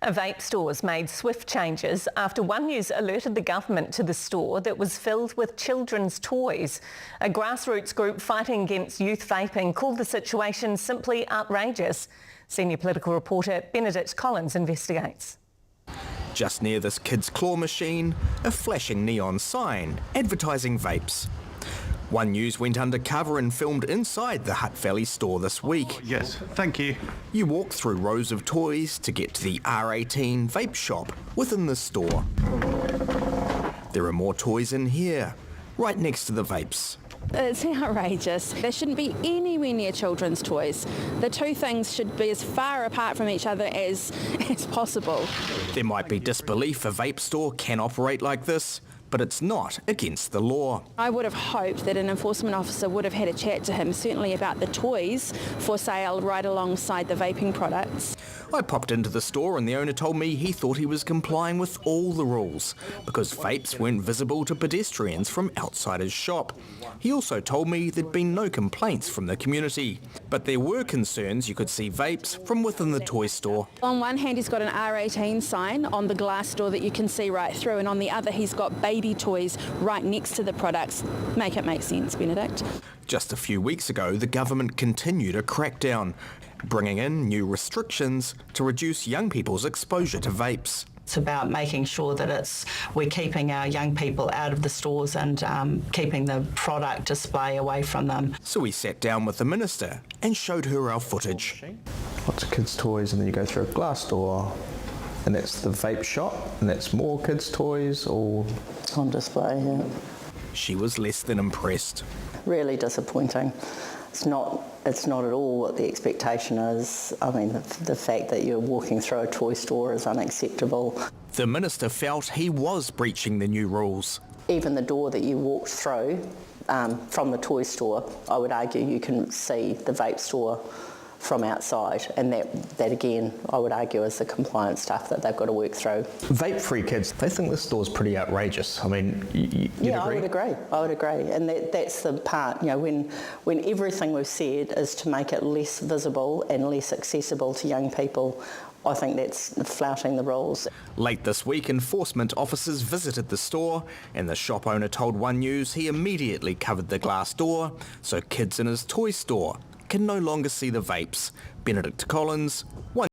A vape store's made swift changes after One News alerted the government to the store that was filled with children's toys. A grassroots group fighting against youth vaping called the situation simply outrageous. Senior political reporter Benedict Collins investigates. Just near this kid's claw machine, a flashing neon sign advertising vapes. One News went undercover and filmed inside the Hutt Valley store this week. Yes, thank you. You walk through rows of toys to get to the R18 vape shop within the store. There are more toys in here, right next to the vapes. It's outrageous. There shouldn't be anywhere near children's toys. The two things should be as far apart from each other as possible. There might be disbelief a vape store can operate like this, but it's not against the law. I would have hoped that an enforcement officer would have had a chat to him, certainly about the toys for sale right alongside the vaping products. I popped into the store and the owner told me he thought he was complying with all the rules because vapes weren't visible to pedestrians from outside his shop. He also told me there'd been no complaints from the community, but there were concerns you could see vapes from within the toy store. On one hand, he's got an R18 sign on the glass door that you can see right through, and on the other, he's got baby toys right next to the products. Make it make sense, Benedict. Just a few weeks ago, the government continued a crackdown, bringing in new restrictions to reduce young people's exposure to vapes. It's about making sure that we're keeping our young people out of the stores and keeping the product display away from them. So we sat down with the minister and showed her our footage. Lots of kids' toys, and then you go through a glass door, and that's the vape shop, and that's more kids' toys, or it's on display here. She was less than impressed. Really disappointing. It's not at all what the expectation is. I mean, the fact that you're walking through a toy store is unacceptable. The minister felt he was breaching the new rules. Even the door that you walked through from the toy store, I would argue you can see the vape store from outside, and that again, I would argue, is the compliance stuff that they've got to work through. Vape-Free kids, they think this store's pretty outrageous. I mean, you'd agree? I would agree, and that's the part, you know, when everything we've said is to make it less visible and less accessible to young people, I think that's flouting the rules. Late this week, enforcement officers visited the store and the shop owner told One News he immediately covered the glass door so kids in his toy store can no longer see the vapes. Benedict Collins, One